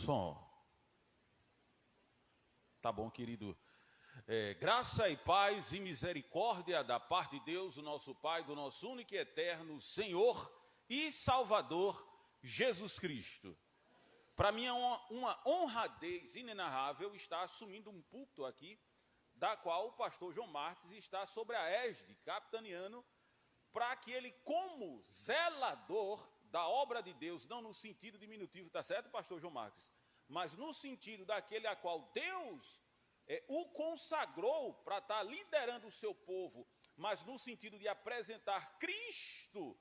som. Tá bom, querido. Graça e paz e misericórdia da parte de Deus, o nosso Pai, do nosso único e eterno Senhor e Salvador, Jesus Cristo. Para mim é uma honradez inenarrável estar assumindo um púlpito aqui, da qual o pastor João Marques está sobre a égide, capitaneando, para que ele, como zelador da obra de Deus, não no sentido diminutivo, está certo, pastor João Marques? Mas no sentido daquele a qual Deus o consagrou para estar liderando o seu povo, mas no sentido de apresentar Cristo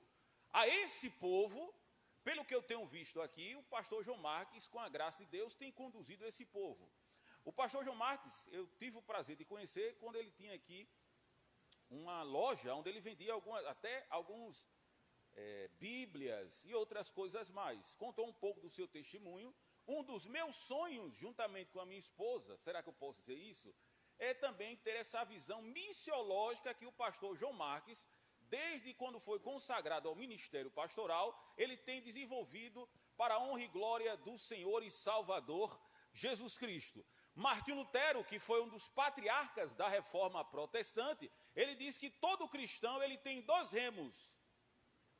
a esse povo. Pelo que eu tenho visto aqui, o pastor João Marques, com a graça de Deus, tem conduzido esse povo. O pastor João Marques, eu tive o prazer de conhecer quando ele tinha aqui uma loja onde ele vendia até alguns bíblias e outras coisas mais. Contou um pouco do seu testemunho. Um dos meus sonhos, juntamente com a minha esposa, será que eu posso dizer isso? É também ter essa visão missiológica que o pastor João Marques, desde quando foi consagrado ao ministério pastoral, ele tem desenvolvido para a honra e glória do Senhor e Salvador Jesus Cristo. Martinho Lutero, que foi um dos patriarcas da reforma protestante, ele diz que todo cristão ele tem dois remos.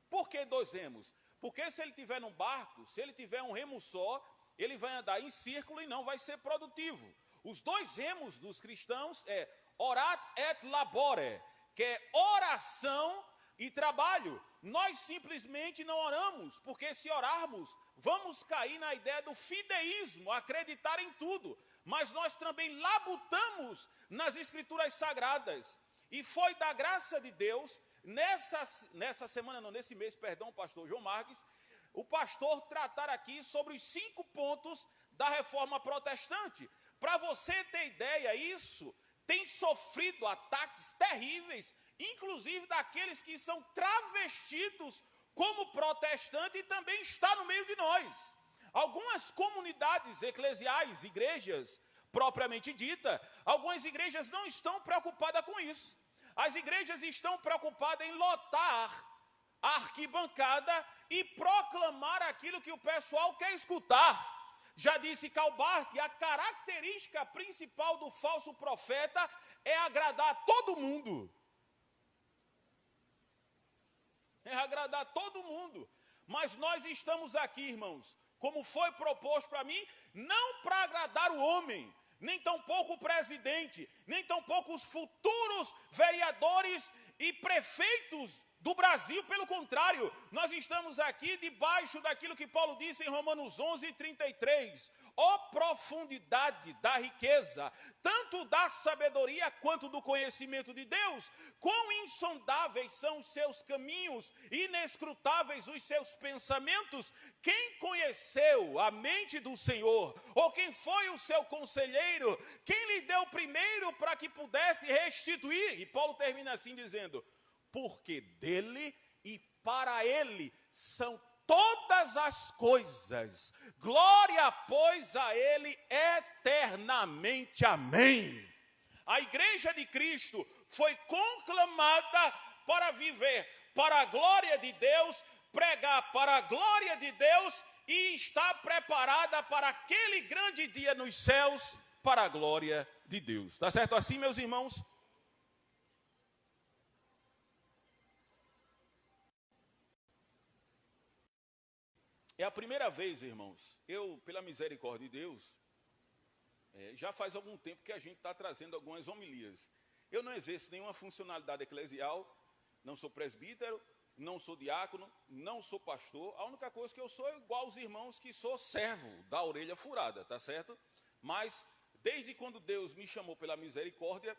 Por que dois remos? Porque se ele tiver num barco, se ele tiver um remo só, ele vai andar em círculo e não vai ser produtivo. Os dois remos dos cristãos é orat et labore, que é oração e trabalho. Nós simplesmente não oramos, porque se orarmos, vamos cair na ideia do fideísmo, acreditar em tudo. Mas nós também labutamos nas escrituras sagradas. E foi da graça de Deus, nesse mês, pastor João Marques, o pastor tratar aqui sobre os 5 pontos da reforma protestante. Para você ter ideia, isso tem sofrido ataques terríveis, inclusive daqueles que são travestidos como protestante e também está no meio de nós. Algumas comunidades eclesiais, igrejas propriamente dita, algumas igrejas não estão preocupadas com isso. As igrejas estão preocupadas em lotar a arquibancada e proclamar aquilo que o pessoal quer escutar. Já disse Karl Barth que a característica principal do falso profeta é agradar todo mundo. É agradar todo mundo. Mas nós estamos aqui, irmãos, como foi proposto para mim, não para agradar o homem, nem tampouco o presidente, nem tampouco os futuros vereadores e prefeitos do Brasil. Pelo contrário, nós estamos aqui debaixo daquilo que Paulo disse em Romanos 11:33. Ó profundidade da riqueza, tanto da sabedoria quanto do conhecimento de Deus, quão insondáveis são os seus caminhos, inescrutáveis os seus pensamentos. Quem conheceu a mente do Senhor? Ou quem foi o seu conselheiro? Quem lhe deu primeiro para que pudesse restituir? E Paulo termina assim dizendo: porque dele e para ele são todas as coisas, glória, pois, a ele eternamente, amém. A igreja de Cristo foi conclamada para viver para a glória de Deus, pregar para a glória de Deus e estar preparada para aquele grande dia nos céus, para a glória de Deus. Está certo assim, meus irmãos? É a primeira vez, irmãos, eu, pela misericórdia de Deus, já faz algum tempo que a gente está trazendo algumas homilias. Eu não exerço nenhuma funcionalidade eclesial, não sou presbítero, não sou diácono, não sou pastor. A única coisa que eu sou é igual aos irmãos, que sou servo da orelha furada, tá certo? Mas, desde quando Deus me chamou pela misericórdia,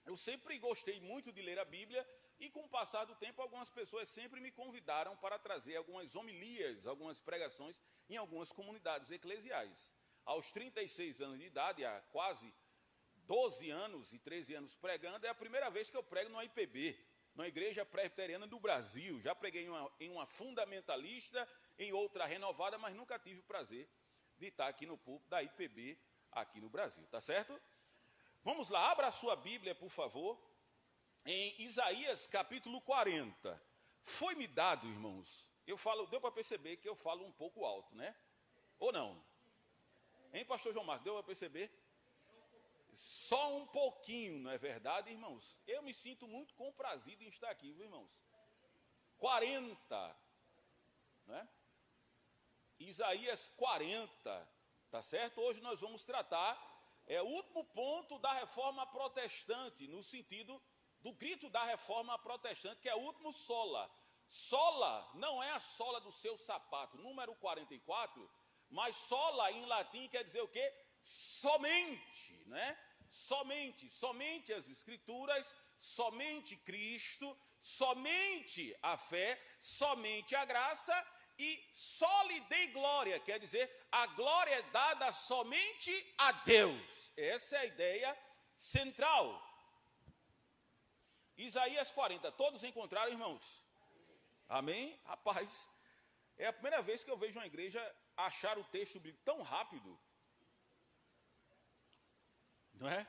eu sempre gostei muito de ler a Bíblia. E com o passar do tempo, algumas pessoas sempre me convidaram para trazer algumas homilias, algumas pregações em algumas comunidades eclesiais. Aos 36 anos de idade, há quase 12 anos e 13 anos pregando, é a primeira vez que eu prego numa IPB, numa igreja presbiteriana do Brasil. Já preguei em uma fundamentalista, em outra renovada, mas nunca tive o prazer de estar aqui no púlpito da IPB, aqui no Brasil, tá certo? Vamos lá, abra a sua Bíblia, por favor. Em Isaías capítulo 40, foi-me dado, irmãos, deu para perceber que eu falo um pouco alto, né? Ou não? Hein, pastor João Marcos, deu para perceber? Só um pouquinho, não é verdade, irmãos? Eu me sinto muito comprazido em estar aqui, viu, irmãos? 40, né? Isaías 40, tá certo? Hoje nós vamos tratar, o último ponto da reforma protestante, no sentido do grito da reforma protestante, que é o último sola. Sola não é a sola do seu sapato, número 44, mas sola em latim quer dizer o quê? Somente, né? Somente as Escrituras, somente Cristo, somente a fé, somente a graça e soli Dei glória, quer dizer, a glória é dada somente a Deus. Essa é a ideia central. Isaías 40, todos encontraram, irmãos? Amém? Rapaz, é a primeira vez que eu vejo uma igreja achar o texto bíblico tão rápido. Não é?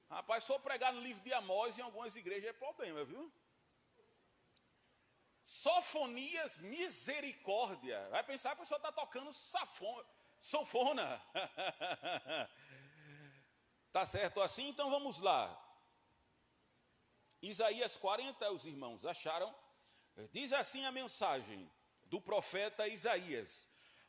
Rapaz, se for pregar no livro de Amós, em algumas igrejas é problema, viu? Sofonias, misericórdia. Vai pensar que a pessoa está tocando sanfona. Tá certo assim? Então vamos lá. Isaías 40, os irmãos acharam? Diz assim a mensagem do profeta Isaías: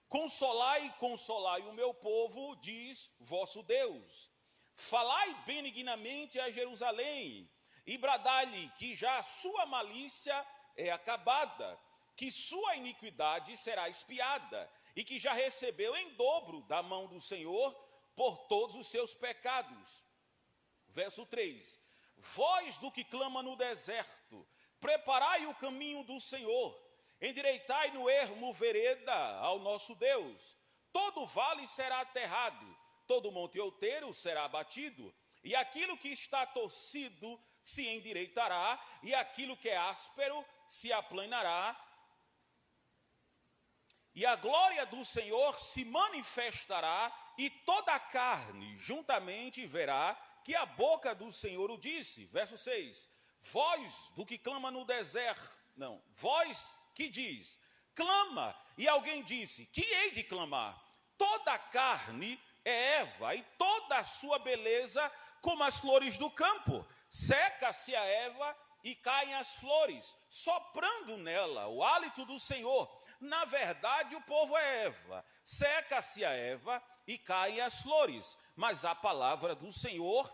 consolai, consolai o meu povo, diz vosso Deus. Falai benignamente a Jerusalém, e bradai-lhe que já a sua malícia é acabada, que sua iniquidade será expiada, e que já recebeu em dobro da mão do Senhor por todos os seus pecados. Verso 3: voz do que clama no deserto, preparai o caminho do Senhor, endireitai no ermo vereda ao nosso Deus. Todo vale será aterrado, todo monte outeiro será abatido, e aquilo que está torcido se endireitará, e aquilo que é áspero se aplanará, e a glória do Senhor se manifestará, e toda a carne juntamente verá que a boca do Senhor o disse. Verso 6, voz do que clama no deserto, voz que diz, clama, e alguém disse, que hei de clamar? Toda a carne é erva, e toda a sua beleza como as flores do campo. Seca-se a erva e caem as flores, soprando nela o hálito do Senhor. Na verdade, o povo é erva. Seca-se a erva e caem as flores, mas a palavra do Senhor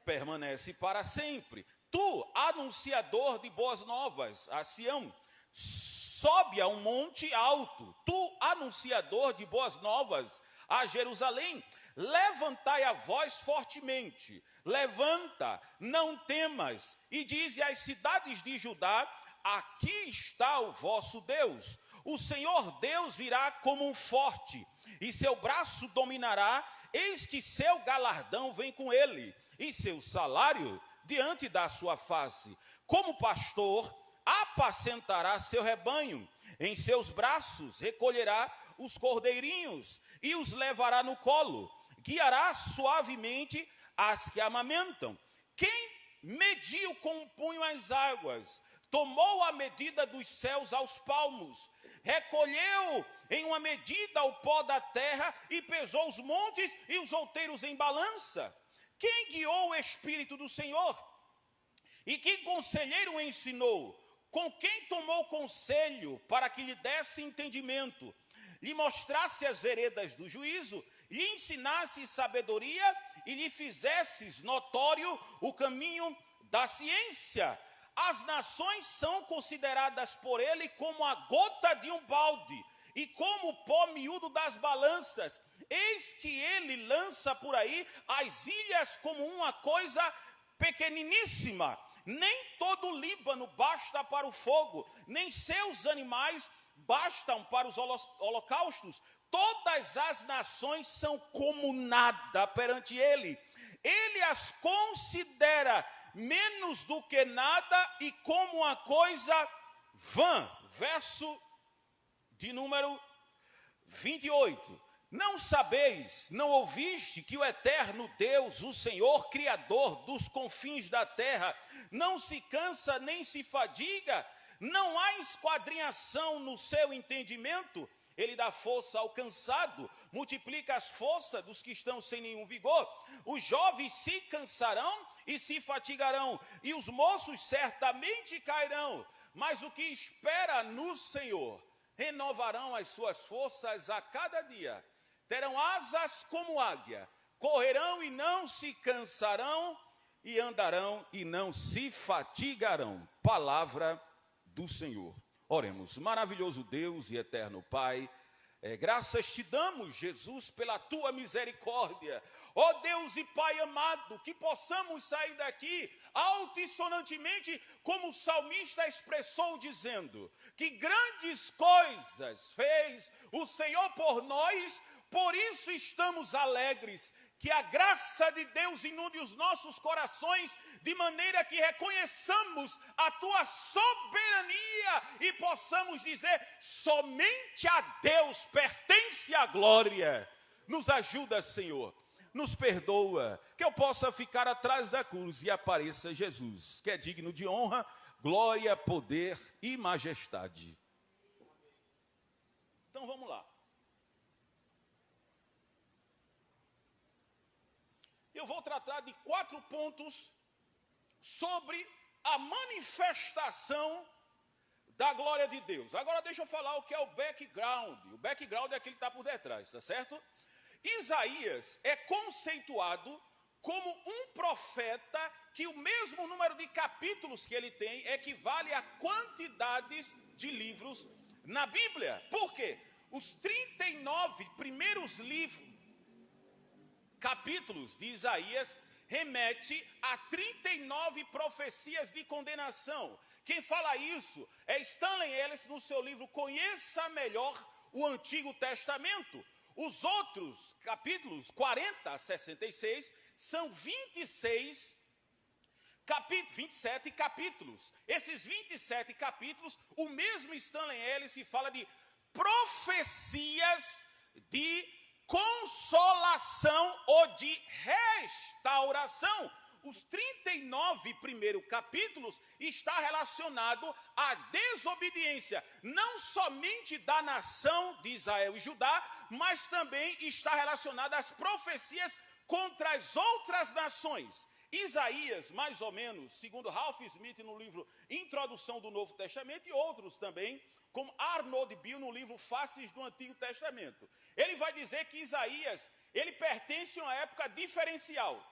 permanece para sempre. Tu, anunciador de boas novas a Sião, sobe a um monte alto. Tu, anunciador de boas novas a Jerusalém, levantai a voz fortemente, levanta, não temas, e dize às cidades de Judá, aqui está o vosso Deus. O Senhor Deus virá como um forte, e seu braço dominará, eis que seu galardão vem com ele, e seu salário diante da sua face. Como pastor, apacentará seu rebanho, em seus braços recolherá os cordeirinhos, e os levará no colo, guiará suavemente as que amamentam. Quem mediu com um punho as águas, tomou a medida dos céus aos palmos, recolheu em uma medida o pó da terra e pesou os montes e os outeiros em balança. Quem guiou o Espírito do Senhor? E que conselheiro o ensinou? Com quem tomou conselho para que lhe desse entendimento, lhe mostrasse as veredas do juízo, lhe ensinasse sabedoria e lhe fizesses notório o caminho da ciência? As nações são consideradas por ele como a gota de um balde e como o pó miúdo das balanças. Eis que ele lança por aí as ilhas como uma coisa pequeniníssima. Nem todo o Líbano basta para o fogo, nem seus animais bastam para os holocaustos. Todas as nações são como nada perante ele. Ele as considera menos do que nada e como uma coisa vã. Verso de número 28. Não sabeis, não ouviste que o eterno Deus, o Senhor Criador dos confins da terra, não se cansa nem se fadiga? Não há esquadrinhação no seu entendimento? ele dá força ao cansado, multiplica as forças dos que estão sem nenhum vigor. Os jovens se cansarão e se fatigarão, e os moços certamente cairão. Mas o que espera no Senhor renovarão as suas forças a cada dia. Terão asas como águia, correrão e não se cansarão, e andarão e não se fatigarão. Palavra do Senhor. Oremos. Maravilhoso Deus e eterno Pai, graças te damos, Jesus, pela tua misericórdia. Ó Deus e Pai amado, que possamos sair daqui altissonantemente, como o salmista expressou, dizendo que grandes coisas fez o Senhor por nós, por isso estamos alegres. Que a graça de Deus inunde os nossos corações, de maneira que reconheçamos a tua soberania e possamos dizer: somente a Deus pertence a glória. Nos ajuda, Senhor, nos perdoa, que eu possa ficar atrás da cruz e apareça Jesus, que é digno de honra, glória, poder e majestade. Então vamos lá. Eu vou tratar de 4 pontos sobre a manifestação da glória de Deus. Agora deixa eu falar o que é o background. O background é aquele que está por detrás, tá certo? Isaías é conceituado como um profeta que o mesmo número de capítulos que ele tem equivale a quantidades de livros na Bíblia. Por quê? Os 39 primeiros capítulos de Isaías remete a 39 profecias de condenação. Quem fala isso é Stanley Ellis no seu livro Conheça Melhor o Antigo Testamento. Os outros capítulos, 40 a 66, são 27 capítulos. Esses 27 capítulos, o mesmo Stanley Ellis fala de profecias de consolação ou de restauração. Os 39 primeiros capítulos está relacionado à desobediência, não somente da nação de Israel e Judá, mas também está relacionado às profecias contra as outras nações. Isaías, mais ou menos, segundo Ralph Smith no livro Introdução do Novo Testamento, e outros também, como Arnold Bill no livro Faces do Antigo Testamento. Ele vai dizer que Isaías, ele pertence a uma época diferencial.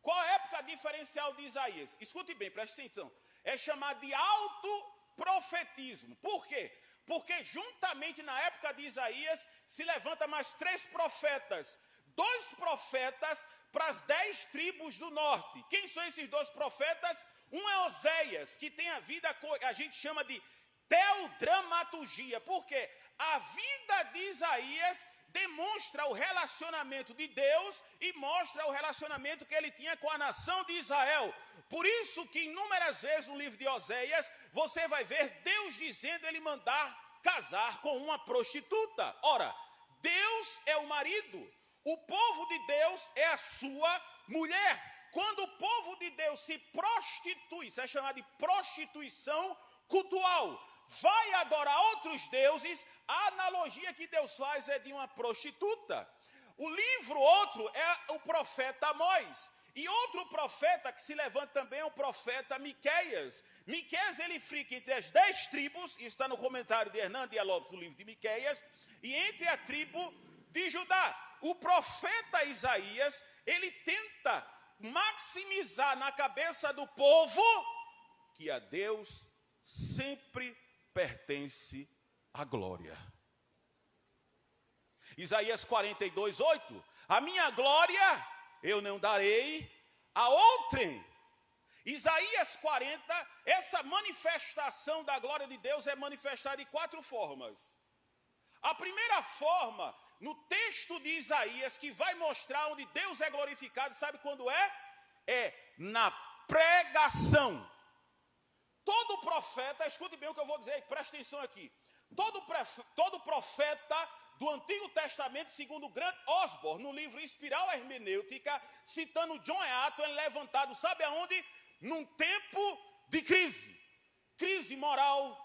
Qual a época diferencial de Isaías? Escute bem, preste atenção. É chamado de autoprofetismo. Por quê? Porque juntamente na época de Isaías se levanta mais 3 profetas. 2 profetas para as 10 tribos do norte. Quem são esses 2 profetas? Um é Oséias, que tem a vida, a gente chama de teodramaturgia. Por quê? A vida de Isaías demonstra o relacionamento de Deus e mostra o relacionamento que ele tinha com a nação de Israel. Por isso que inúmeras vezes no livro de Oséias, você vai ver Deus dizendo ele mandar casar com uma prostituta. Ora, Deus é o marido, o povo de Deus é a sua mulher. Quando o povo de Deus se prostitui, isso é chamado de prostituição cultural, vai adorar outros deuses, a analogia que Deus faz é de uma prostituta. O livro outro é o profeta Amós. E outro profeta que se levanta também é o profeta Miqueias. Miqueias, ele fica entre as 10 tribos, isso está no comentário de Hernando Lopes do livro de Miqueias, e entre a tribo de Judá. O profeta Isaías, ele tenta maximizar na cabeça do povo que a Deus sempre pertence a glória. Isaías 42, 8. A minha glória eu não darei a outrem. Isaías 40, essa manifestação da glória de Deus é manifestada de 4 formas. A primeira forma, no texto de Isaías, que vai mostrar onde Deus é glorificado, sabe quando é? É na pregação. Todo profeta, escute bem o que eu vou dizer, presta atenção aqui. Todo profeta do Antigo Testamento, segundo o grande Osborne, no livro Espiral Hermenêutica, citando John Eaton, levantado, sabe aonde? Num tempo de crise. Crise moral,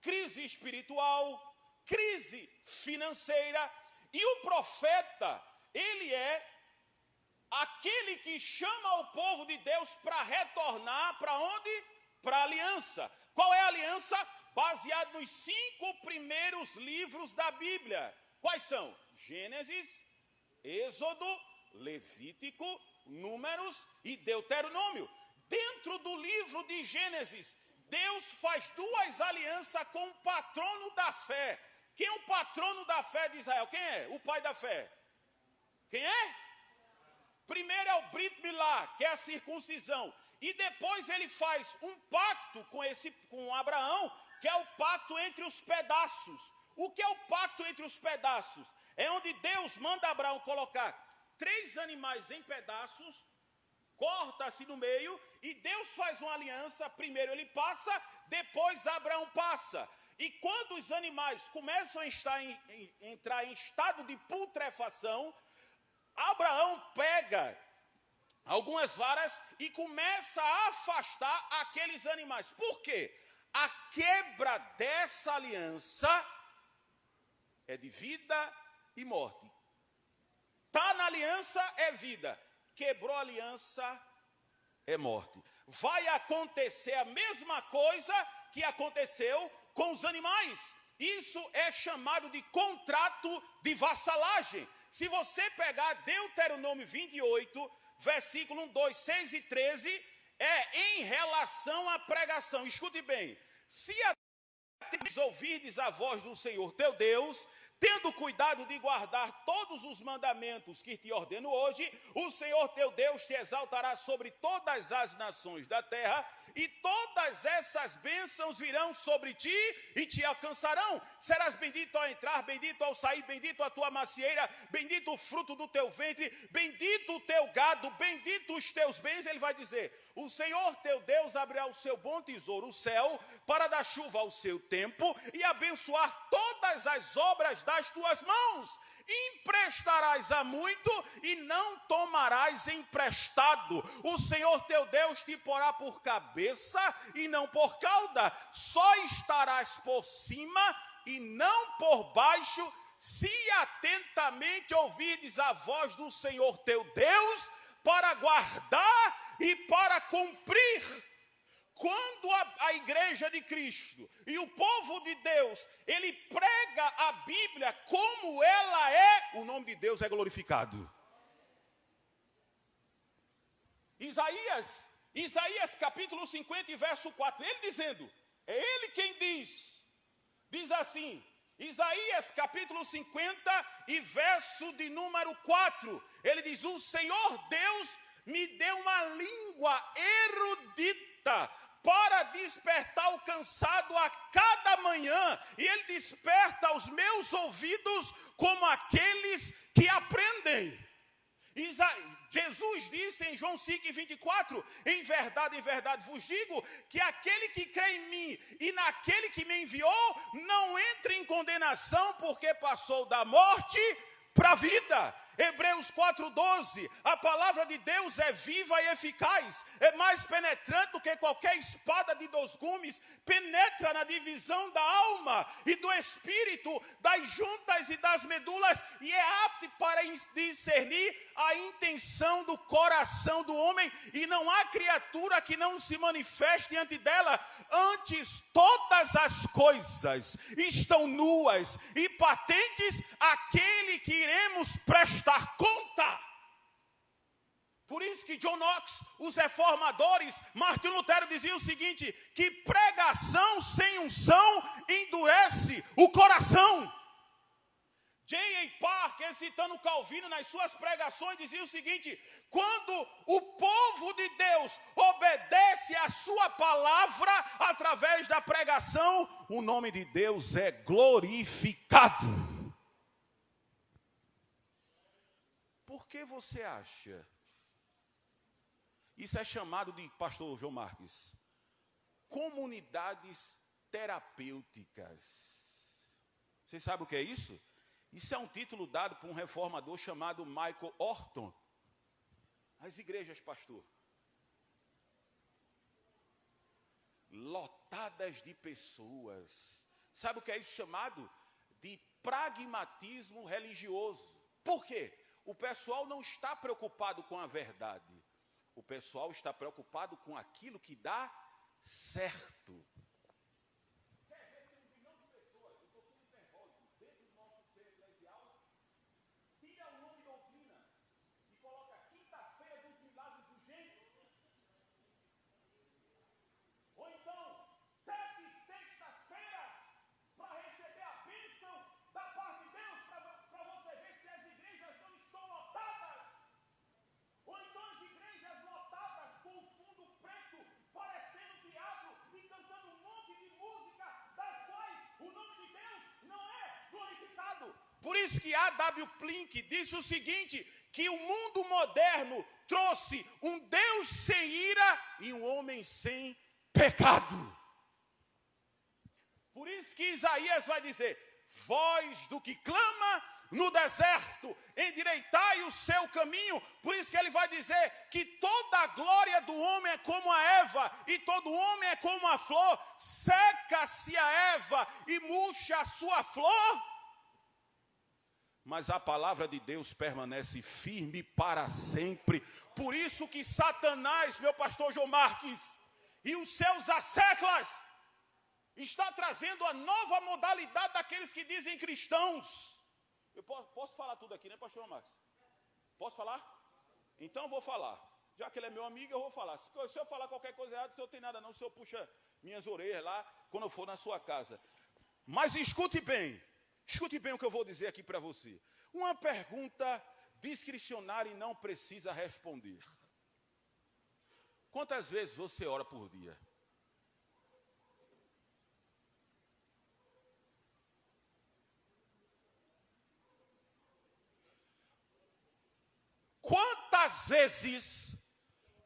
crise espiritual, crise financeira. E o profeta, ele é aquele que chama o povo de Deus para retornar para onde? Para a aliança. Qual é a aliança? Baseado nos 5 primeiros livros da Bíblia. Quais são? Gênesis, Êxodo, Levítico, Números e Deuteronômio. Dentro do livro de Gênesis, Deus faz 2 alianças com o patrono da fé. Quem é o patrono da fé de Israel? Quem é? O pai da fé. Quem é? Primeiro é o Brit Milá, que é a circuncisão. E depois ele faz um pacto com Abraão, que é o pacto entre os pedaços. O que é o pacto entre os pedaços? É onde Deus manda Abraão colocar 3 animais em pedaços, corta-se no meio, e Deus faz uma aliança. Primeiro ele passa, depois Abraão passa. E quando os animais começam a entrar em estado de putrefação, Abraão pega algumas varas e começa a afastar aqueles animais. Por quê? A quebra dessa aliança é de vida e morte. Está na aliança é vida. Quebrou a aliança é morte. Vai acontecer a mesma coisa que aconteceu com os animais. Isso é chamado de contrato de vassalagem. Se você pegar Deuteronômio 28, versículo 1, 2, 6 e 13, é em relação à pregação. Escute bem. Se ouvirdes a voz do Senhor teu Deus, tendo cuidado de guardar todos os mandamentos que te ordeno hoje, o Senhor teu Deus te exaltará sobre todas as nações da terra, e todas essas bênçãos virão sobre ti e te alcançarão. Serás bendito ao entrar, bendito ao sair, bendito a tua macieira, bendito o fruto do teu ventre, bendito o teu gado, bendito os teus bens. Ele vai dizer: o Senhor teu Deus abrirá o seu bom tesouro, o céu, para dar chuva ao seu tempo e abençoar todas as obras das tuas mãos. Emprestarás a muito e não tomarás emprestado. O Senhor teu Deus te porá por cabeça e não por cauda. Só estarás por cima e não por baixo, se atentamente ouvirdes a voz do Senhor teu Deus, para guardar e para cumprir. Quando a igreja de Cristo e o povo de Deus, ele prega a Bíblia como ela é, o nome de Deus é glorificado. Isaías capítulo 50 e verso 4, ele dizendo, é ele quem diz assim, Isaías capítulo 50 e verso de número 4, ele diz: o Senhor Deus me deu uma língua erudita para despertar o cansado a cada manhã, e ele desperta os meus ouvidos como aqueles que aprendem. Jesus disse em João 5:24, em verdade vos digo, que aquele que crê em mim e naquele que me enviou, não entra em condenação, porque passou da morte para a vida. Hebreus 4:12, a palavra de Deus é viva e eficaz, é mais penetrante do que qualquer espada de 2 gumes, penetra na divisão da alma e do espírito, das juntas e das medulas, e é apto para discernir a intenção do coração do homem, e não há criatura que não se manifeste diante dela. Antes, todas as coisas estão nuas e patentes àquele que iremos prestar conta. Por isso que John Knox, os reformadores, Martinho Lutero dizia o seguinte, que pregação sem unção endurece o coração. J.A. Parker, citando Calvino nas suas pregações, dizia o seguinte: quando o povo de Deus obedece a sua palavra através da pregação, o nome de Deus é glorificado. Por que você acha? Isso é chamado de, pastor João Marques, comunidades terapêuticas. Vocês sabem o que é isso? Isso é um título dado por um reformador chamado Michael Horton. As igrejas, pastor, lotadas de pessoas. Sabe o que é isso chamado? de pragmatismo religioso. Por quê? O pessoal não está preocupado com a verdade. O pessoal está preocupado com aquilo que dá certo. Por isso que A.W. Plink disse o seguinte, que o mundo moderno trouxe um Deus sem ira e um homem sem pecado. Por isso que Isaías vai dizer, voz do que clama no deserto, endireitai o seu caminho. Por isso que ele vai dizer que toda a glória do homem é como a erva, e todo homem é como a flor, seca-se a erva e murcha a sua flor. Mas a palavra de Deus permanece firme para sempre. Por isso que Satanás, meu pastor João Marques, e os seus asseclas, está trazendo a nova modalidade daqueles que dizem cristãos. Eu posso falar tudo aqui, né, pastor João Marques? Posso falar? Então eu vou falar. Já que ele é meu amigo, eu vou falar. Se eu falar qualquer coisa errada, se eu tenho nada não, se eu puxa minhas orelhas lá, quando eu for na sua casa. Mas escute bem o que eu vou dizer aqui para você. Uma pergunta discricionária e não precisa responder. Quantas vezes você ora por dia? Quantas vezes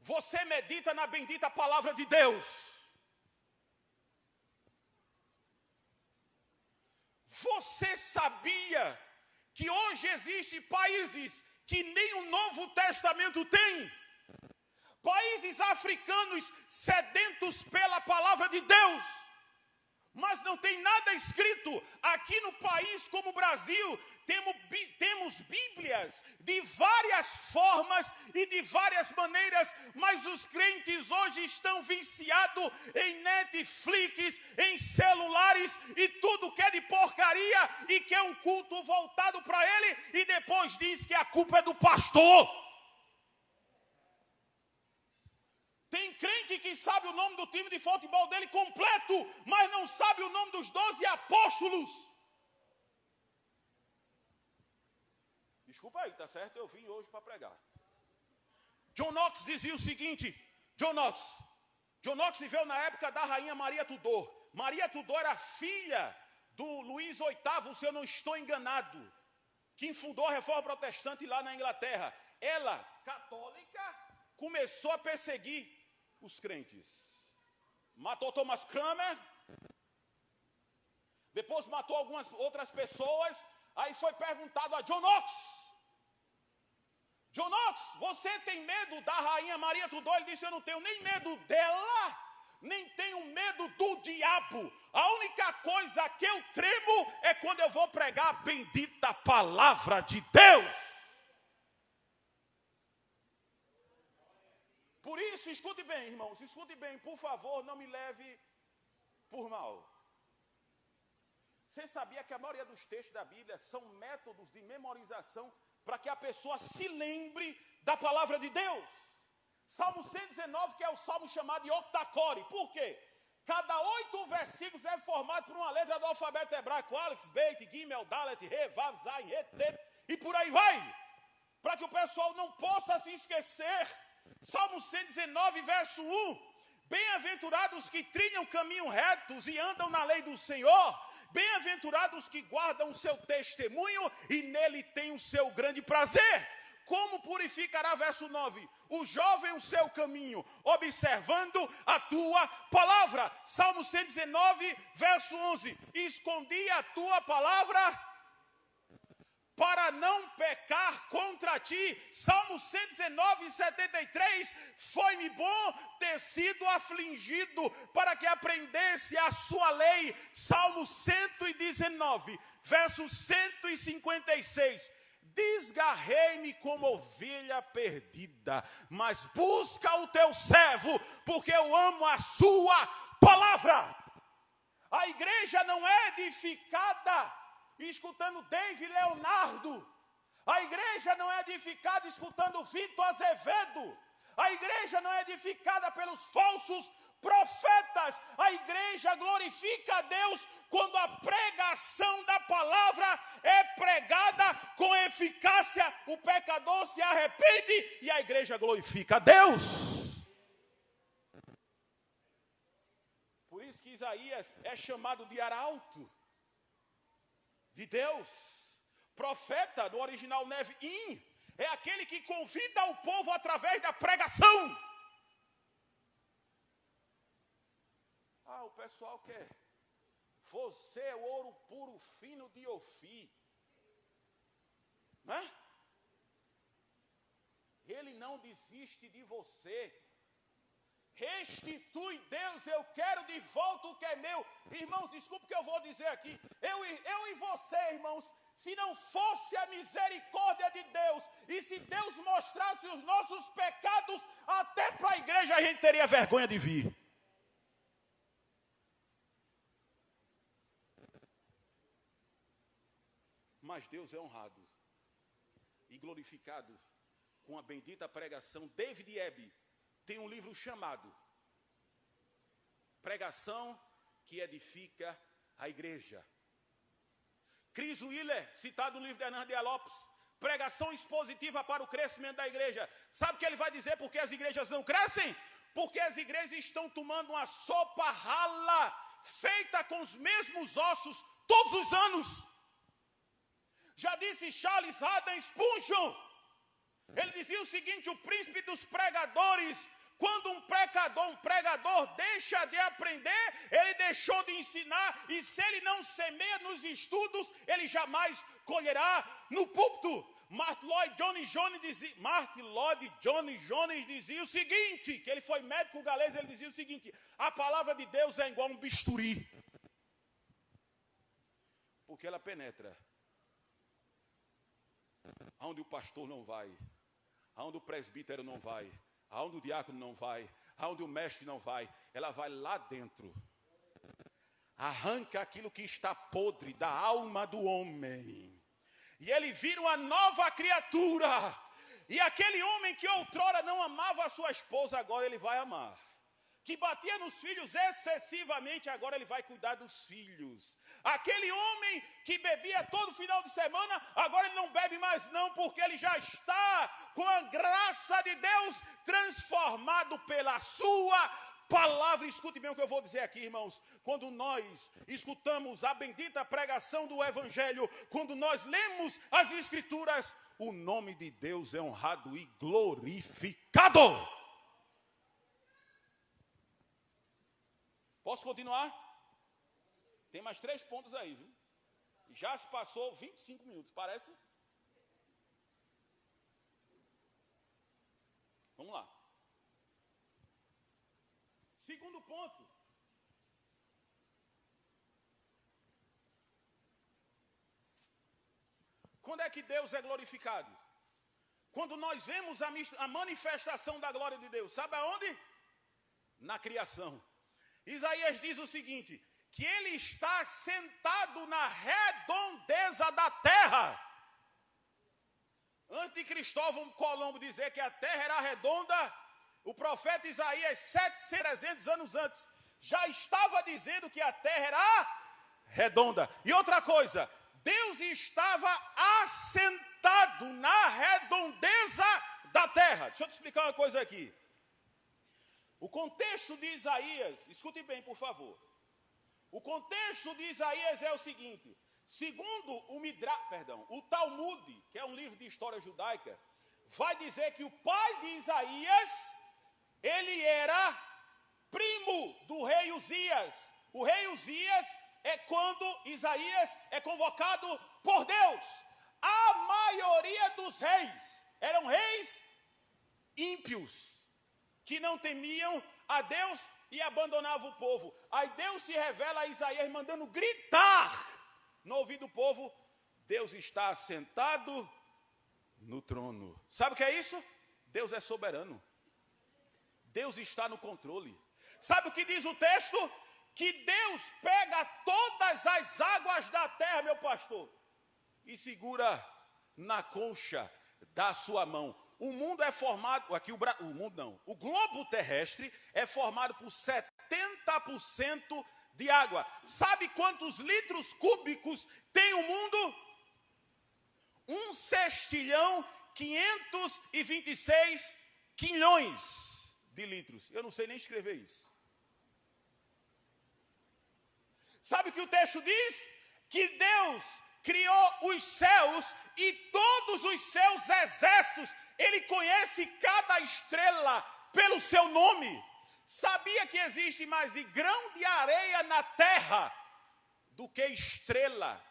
você medita na bendita palavra de Deus? Você sabia que hoje existem países que nem o Novo Testamento tem? Países africanos sedentos pela palavra de Deus, mas não tem nada escrito. Aqui no país como o Brasil, temos Bíblias de várias formas e de várias maneiras, mas os crentes hoje estão viciados em Netflix, em celulares e tudo que é de porcaria, e quer um culto voltado para ele, e depois diz que a culpa é do pastor. Tem crente que sabe o nome do time de futebol dele completo, mas não sabe o nome dos 12 apóstolos. Desculpa aí, tá certo? Eu vim hoje para pregar. John Knox dizia o seguinte, John Knox viveu na época da rainha Maria Tudor. Maria Tudor era filha do Luís VIII, se eu não estou enganado, que fundou a Reforma Protestante lá na Inglaterra. Ela, católica, começou a perseguir os crentes. Matou Thomas Cranmer, depois matou algumas outras pessoas. Aí foi perguntado a John Knox, você tem medo da rainha Maria Tudor? Ele disse, eu não tenho nem medo dela, nem tenho medo do diabo. A única coisa que eu tremo é quando eu vou pregar a bendita palavra de Deus. Por isso, escute bem, irmãos, escute bem, por favor, não me leve por mal. Você sabia que a maioria dos textos da Bíblia são métodos de memorização para que a pessoa se lembre da palavra de Deus? Salmo 119, que é o salmo chamado de octacore. Por quê? Cada 8 versículos é formado por uma letra do alfabeto hebraico, Aleph, Beit, Gimel, Dalet, Re, Vav, Zayin, Het, Tet, e por aí vai. Para que o pessoal não possa se esquecer. Salmo 119, verso 1. Bem-aventurados que trilham caminho retos e andam na lei do Senhor. Bem-aventurados que guardam o seu testemunho e nele tem o seu grande prazer. Como purificará, verso 9, o jovem o seu caminho, observando a tua palavra. Salmo 119, verso 11. Escondi a tua palavra para não pecar contra ti. Salmo 119, 73, foi-me bom ter sido afligido, para que aprendesse a sua lei. Salmo 119, verso 156, desgarrei-me como ovelha perdida, mas busca o teu servo, porque eu amo a sua palavra. A igreja não é edificada escutando David Leonardo. A igreja não é edificada escutando Vitor Azevedo. A igreja não é edificada pelos falsos profetas. A igreja glorifica a Deus quando a pregação da palavra é pregada com eficácia. O pecador se arrepende e a igreja glorifica a Deus. Por isso que Isaías é chamado de arauto de Deus. Profeta, do original Neviim, é aquele que convida o povo através da pregação. O pessoal quer. Você é o ouro puro, fino de Ofir. Né? Ele não desiste de você. Restitui, Deus, eu quero de volta o que é meu. Irmãos, desculpe o que eu vou dizer aqui. Eu e você, irmãos, se não fosse a misericórdia de Deus, e se Deus mostrasse os nossos pecados, até para a igreja a gente teria vergonha de vir. Mas Deus é honrado e glorificado com a bendita pregação. David Ebb tem um livro chamado Pregação que Edifica a Igreja. Chris Wheeler, citado no livro de Hernandes Dias Lopes, pregação expositiva para o crescimento da igreja. Sabe o que ele vai dizer por que as igrejas não crescem? Porque as igrejas estão tomando uma sopa rala, feita com os mesmos ossos, todos os anos. Já disse Charles Haddon Spurgeon, ele dizia o seguinte: o príncipe dos pregadores, quando um pregador deixa de aprender, ele deixou de ensinar, e se ele não semeia nos estudos, ele jamais colherá no púlpito. Martin Lloyd Jones dizia o seguinte, que ele foi médico galês, ele dizia o seguinte: a palavra de Deus é igual um bisturi, porque ela penetra aonde o pastor não vai, aonde o presbítero não vai, aonde o diácono não vai, aonde o mestre não vai, ela vai lá dentro. Arranca aquilo que está podre da alma do homem. E ele vira uma nova criatura. E aquele homem que outrora não amava a sua esposa, agora ele vai amar. Que batia nos filhos excessivamente, agora ele vai cuidar dos filhos. Aquele homem que bebia todo final de semana, agora ele não bebe mais não, porque ele já está com a graça de Deus transformado pela sua palavra. Escute bem o que eu vou dizer aqui, irmãos. Quando nós escutamos a bendita pregação do Evangelho, quando nós lemos as Escrituras, o nome de Deus é honrado e glorificado. Posso continuar? Tem mais 3 pontos aí, viu? Já se passou 25 minutos, parece? Vamos lá. Segundo ponto. Quando é que Deus é glorificado? Quando nós vemos a manifestação da glória de Deus. Sabe aonde? Na criação. Isaías diz o seguinte, que ele está sentado na redondeza da terra. Antes de Cristóvão Colombo dizer que a terra era redonda, o profeta Isaías, 300 anos antes, já estava dizendo que a terra era redonda. E outra coisa, Deus estava assentado na redondeza da terra. Deixa eu te explicar uma coisa aqui. O contexto de Isaías, escute bem, por favor. O contexto de Isaías é o seguinte: segundo o Talmud, que é um livro de história judaica, vai dizer que o pai de Isaías, ele era primo do rei Uzias. O rei Uzias é quando Isaías é convocado por Deus. A maioria dos reis eram reis ímpios, que não temiam a Deus e abandonavam o povo. Aí Deus se revela a Isaías mandando gritar no ouvido do povo: Deus está assentado no trono. Sabe o que é isso? Deus é soberano. Deus está no controle. Sabe o que diz o texto? Que Deus pega todas as águas da terra, meu pastor, e segura na concha da sua mão. O mundo é formado, o globo terrestre é formado por 70% de água. Sabe quantos litros cúbicos tem o mundo? 1.526 quilhões de litros. Eu não sei nem escrever isso. Sabe o que o texto diz? Que Deus criou os céus e todos os seus exércitos. Ele conhece cada estrela pelo seu nome. Sabia que existe mais de grão de areia na terra do que estrela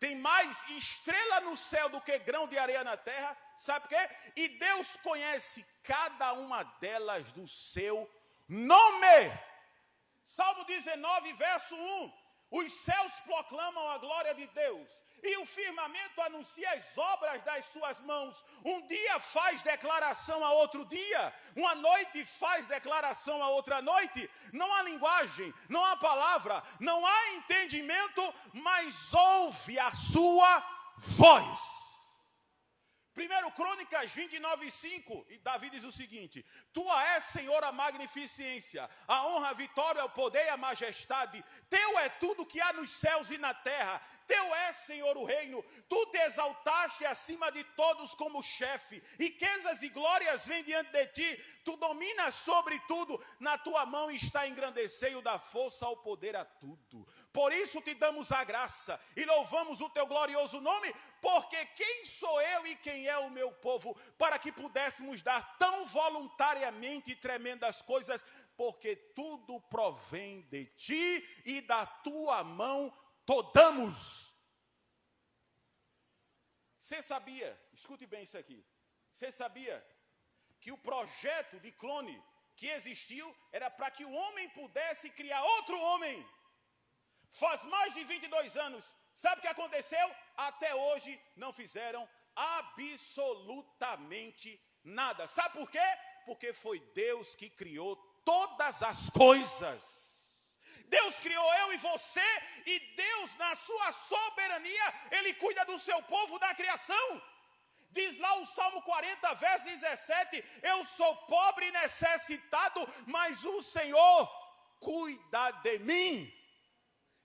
tem mais estrela no céu do que grão de areia na terra? Sabe por quê? E Deus conhece cada uma delas do seu nome. Salmo 19, verso 1. Os céus proclamam a glória de Deus, e o firmamento anuncia as obras das suas mãos. Um dia faz declaração a outro dia, uma noite faz declaração a outra noite. Não há linguagem, não há palavra, não há entendimento, mas ouve a sua voz. 1 Crônicas 29:5, e Davi diz o seguinte: Tua és, Senhor, a magnificência, a honra, a vitória, o poder e a majestade. Teu é tudo que há nos céus e na terra. Teu é, Senhor, o reino. Tu te exaltaste acima de todos como chefe. Riquezas e glórias vêm diante de ti. Tu dominas sobre tudo. Na tua mão está engrandecer e dar força ao poder a tudo. Por isso te damos a graça e louvamos o teu glorioso nome, porque quem sou eu e quem é o meu povo, para que pudéssemos dar tão voluntariamente tremendas coisas, porque tudo provém de ti e da tua mão damos. Você sabia, escute bem isso aqui, você sabia que o projeto de clone que existiu era para que o homem pudesse criar outro homem? Faz mais de 22 anos. Sabe o que aconteceu? Até hoje não fizeram absolutamente nada. Sabe por quê? Porque foi Deus que criou todas as coisas. Deus criou eu e você, e Deus, na sua soberania, Ele cuida do seu povo da criação. Diz lá o Salmo 40, verso 17, eu sou pobre e necessitado, mas o Senhor cuida de mim.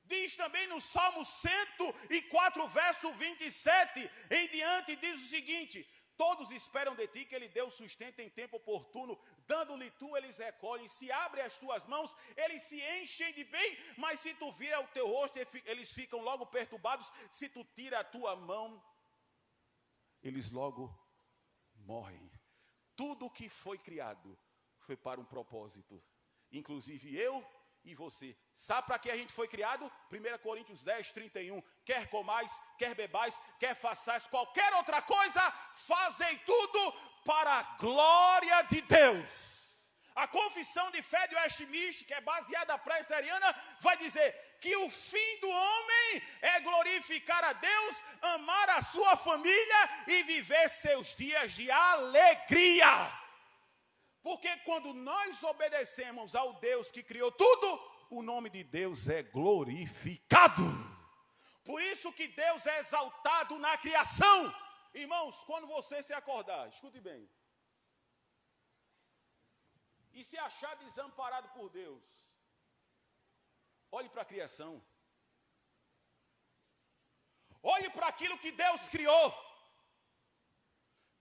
Diz também no Salmo 104, verso 27, em diante, diz o seguinte: todos esperam de ti que Ele dê o sustento em tempo oportuno, dando-lhe tu, eles recolhem, se abrem as tuas mãos, eles se enchem de bem, mas se tu vira o teu rosto, eles ficam logo perturbados, se tu tira a tua mão, eles logo morrem. Tudo que foi criado foi para um propósito, inclusive eu e você. Sabe para que a gente foi criado? 1 Coríntios 10, 31. Quer comais, quer bebais, quer façais qualquer outra coisa, fazei tudo para a glória de Deus. A confissão de fé de Westminster, que é baseada presbiteriana, vai dizer que o fim do homem é glorificar a Deus, amar a sua família e viver seus dias de alegria. Porque quando nós obedecemos ao Deus que criou tudo, o nome de Deus é glorificado. Por isso que Deus é exaltado na criação. Irmãos, quando você se acordar, escute bem, e se achar desamparado por Deus, olhe para a criação. Olhe para aquilo que Deus criou.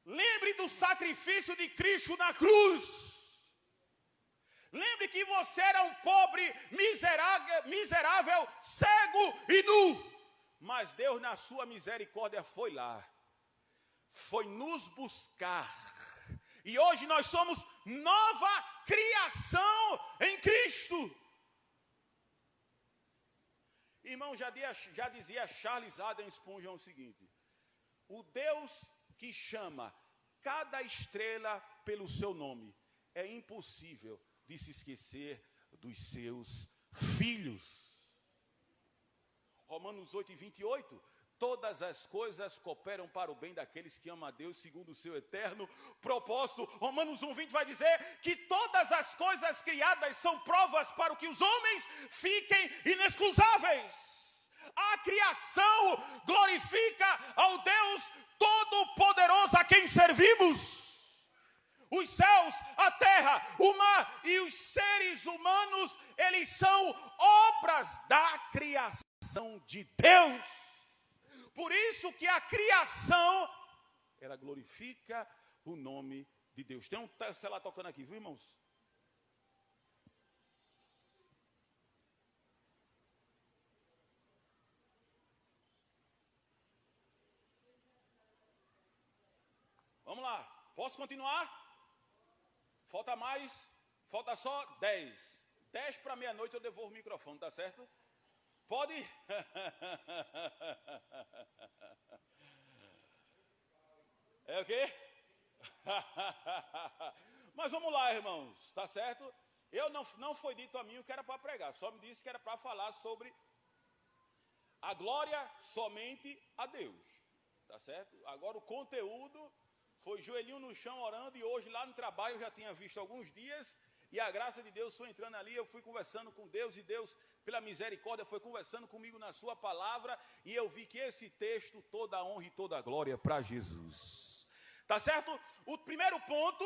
Lembre do sacrifício de Cristo na cruz. Lembre que você era um pobre, miserável, cego e nu. Mas Deus, na sua misericórdia, foi lá. Foi nos buscar. E hoje nós somos nova criação em Cristo. Irmão, já dizia Charles Haddon Spurgeon o seguinte: o Deus que chama cada estrela pelo seu nome, é impossível de se esquecer dos seus filhos. Romanos 8:28, todas as coisas cooperam para o bem daqueles que amam a Deus segundo o seu eterno propósito. Romanos 1:20 vai dizer que todas as coisas criadas são provas para que os homens fiquem inexcusáveis. A criação glorifica ao Deus Todo-Poderoso a quem servimos. Os céus, a terra, o mar e os seres humanos, eles são obras da criação de Deus. Por isso que a criação, ela glorifica o nome de Deus. Tem um celular tocando aqui, viu, irmãos? Vamos lá, posso continuar? Falta mais, falta só 10. 10 para meia-noite eu devolvo o microfone, tá certo? Pode? É o quê? Mas vamos lá, irmãos, tá certo? Eu não foi dito a mim o que era para pregar, só me disse que era para falar sobre a glória somente a Deus, tá certo? Agora o conteúdo foi joelhinho no chão orando, e hoje lá no trabalho eu já tinha visto alguns dias, e a graça de Deus foi entrando ali, eu fui conversando com Deus, e Deus, pela misericórdia, foi conversando comigo na sua palavra, e eu vi que esse texto, toda a honra e toda a glória para Jesus. Tá certo? O primeiro ponto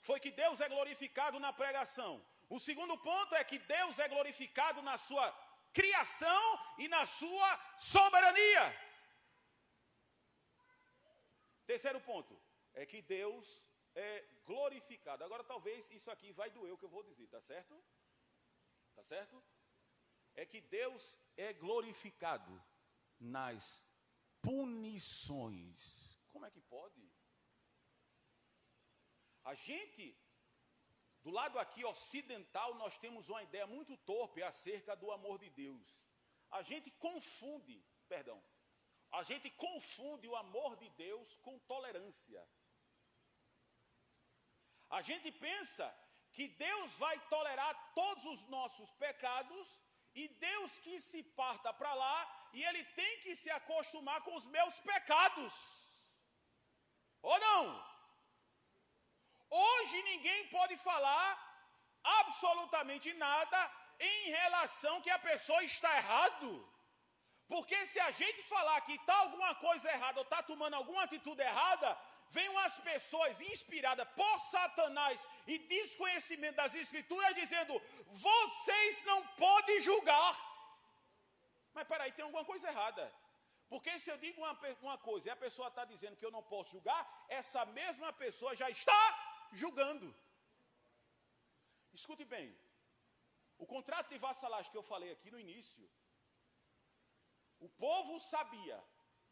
foi que Deus é glorificado na pregação. O segundo ponto é que Deus é glorificado na sua criação e na sua soberania. Terceiro ponto é que Deus é glorificado. Agora talvez isso aqui vai doer o que eu vou dizer, tá certo? Tá certo? É que Deus é glorificado nas punições. Como é que pode? A gente, do lado aqui ocidental, nós temos uma ideia muito torpe acerca do amor de Deus. A gente confunde o amor de Deus com tolerância. A gente pensa que Deus vai tolerar todos os nossos pecados e Deus que se parta para lá e Ele tem que se acostumar com os meus pecados. Ou não? Hoje ninguém pode falar absolutamente nada em relação que a pessoa está errado. Porque se a gente falar que está alguma coisa errada ou está tomando alguma atitude errada, vem umas pessoas inspiradas por Satanás e desconhecimento das Escrituras dizendo, vocês não podem julgar. Mas peraí, tem alguma coisa errada. Porque se eu digo uma coisa e a pessoa está dizendo que eu não posso julgar, essa mesma pessoa já está julgando. Escute bem, o contrato de vassalagem que eu falei aqui no início, o povo sabia,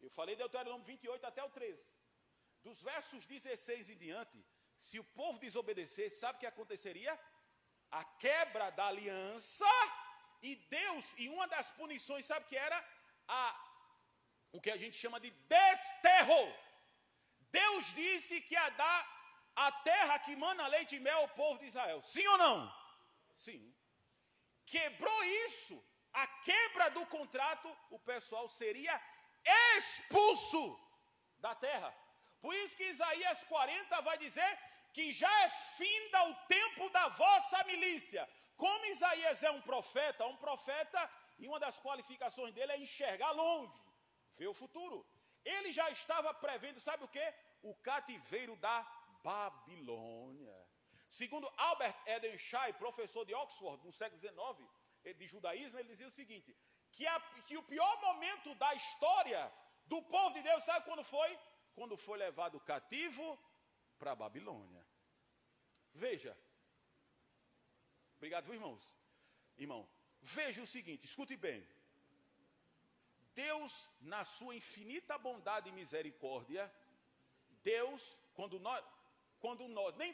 eu falei Deuteronômio 28 até o 13, dos versos 16 em diante, se o povo desobedecesse, sabe o que aconteceria? A quebra da aliança, e Deus, e uma das punições, sabe o que era? O que a gente chama de desterro. Deus disse que ia dar a terra que mana leite e mel ao povo de Israel. Sim ou não? Sim. Quebrou isso, a quebra do contrato, o pessoal seria expulso da terra. Por isso que Isaías 40 vai dizer que já é finda o tempo da vossa milícia. Como Isaías é um profeta, e uma das qualificações dele é enxergar longe, ver o futuro. Ele já estava prevendo, sabe o quê? O cativeiro da Babilônia. Segundo Albert Eden-Shai, professor de Oxford, no século XIX, de judaísmo, ele dizia o seguinte, que o pior momento da história do povo de Deus, sabe quando foi? Quando foi levado cativo para a Babilônia. Veja. Obrigado, irmãos. Irmão, veja o seguinte, escute bem. Deus, na sua infinita bondade e misericórdia, Deus,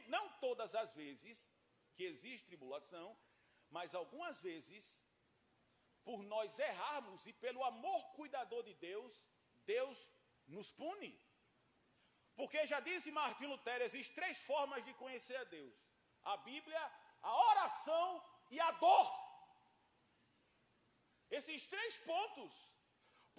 não todas as vezes que existe tribulação, mas algumas vezes, por nós errarmos e pelo amor cuidador de Deus, Deus nos pune. Porque já disse Martim Lutero, existem 3 formas de conhecer a Deus: a Bíblia, a oração e a dor. Esses 3 pontos.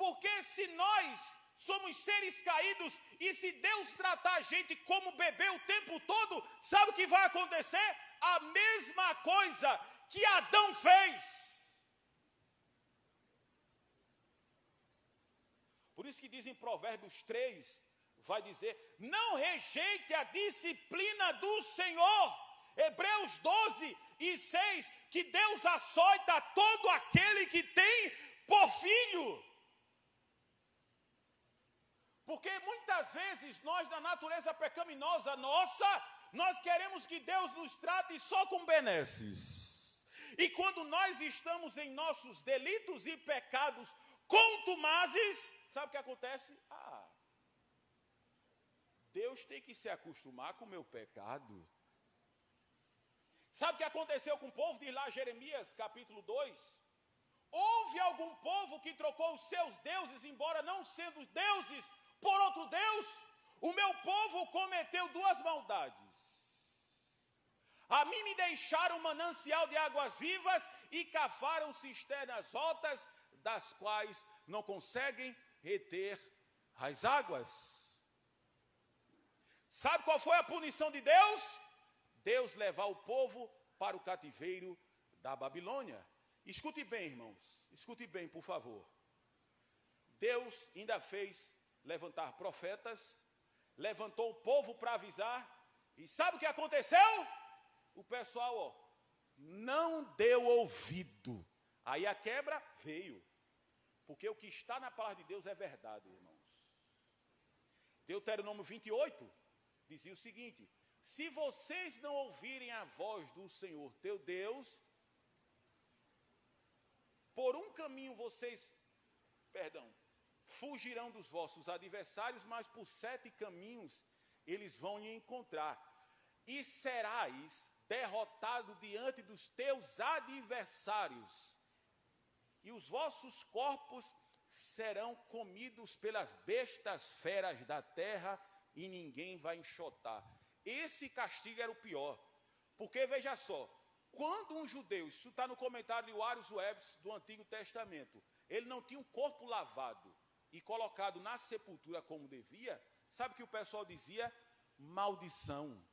Porque se nós somos seres caídos e se Deus tratar a gente como bebê o tempo todo, sabe o que vai acontecer? A mesma coisa que Adão fez. Por isso que diz em Provérbios 3, vai dizer: não rejeite a disciplina do Senhor. Hebreus 12 e 6, que Deus açoita todo aquele que tem por filho. Porque muitas vezes nós, na natureza pecaminosa nossa, nós queremos que Deus nos trate só com benesses. E quando nós estamos em nossos delitos e pecados contumazes, sabe o que acontece? Deus tem que se acostumar com o meu pecado. Sabe o que aconteceu com o povo? Diz lá Jeremias capítulo 2. Houve algum povo que trocou os seus deuses, embora não sendo deuses, por outro Deus? O meu povo cometeu 2 maldades. A mim me deixaram um manancial de águas vivas e cavaram cisternas rotas, das quais não conseguem reter as águas. Sabe qual foi a punição de Deus? Deus levar o povo para o cativeiro da Babilônia. Escute bem, irmãos, escute bem, por favor. Deus ainda fez levantar profetas, levantou o povo para avisar, e sabe o que aconteceu? O pessoal, não deu ouvido. Aí a quebra veio, porque o que está na palavra de Deus é verdade, irmãos. Deuteronômio 28 dizia o seguinte: se vocês não ouvirem a voz do Senhor teu Deus, por um caminho fugirão dos vossos adversários, mas por 7 caminhos eles vão lhe encontrar. E serás derrotado diante dos teus adversários, e os vossos corpos serão comidos pelas bestas feras da terra, e ninguém vai enxotar. Esse castigo era o pior, porque veja só, quando um judeu, isso está no comentário de Warius Webs do Antigo Testamento, ele não tinha um corpo lavado e colocado na sepultura como devia, sabe o que o pessoal dizia? Maldição.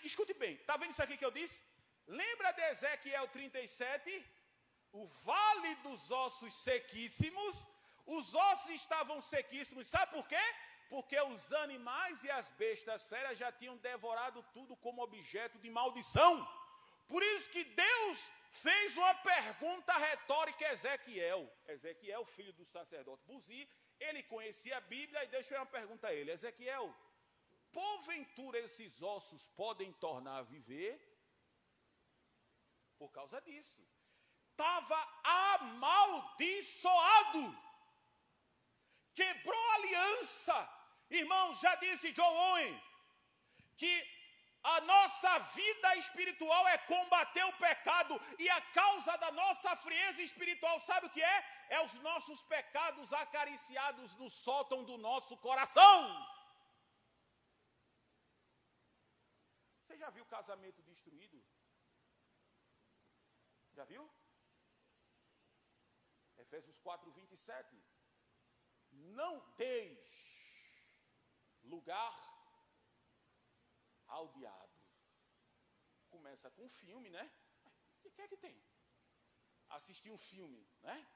Escute bem, está vendo isso aqui que eu disse? Lembra de Ezequiel 37? O vale dos ossos sequíssimos. Os ossos estavam sequíssimos, sabe por quê? Porque os animais e as bestas feras já tinham devorado tudo como objeto de maldição. Por isso que Deus fez uma pergunta retórica a Ezequiel. Ezequiel, filho do sacerdote Buzi, ele conhecia a Bíblia, e Deus fez uma pergunta a ele: Ezequiel, porventura esses ossos podem tornar a viver? Por causa disso. Estava amaldiçoado. Quebrou a aliança. Irmãos, já disse John Owen que a nossa vida espiritual é combater o pecado, e a causa da nossa frieza espiritual, sabe o que é? É os nossos pecados acariciados no sótão do nosso coração. Você já viu casamento destruído? Já viu? Efésios 4:27. Não deis lugar ao diabo. Começa com um filme, né? O que é que tem? Assistir um filme, né?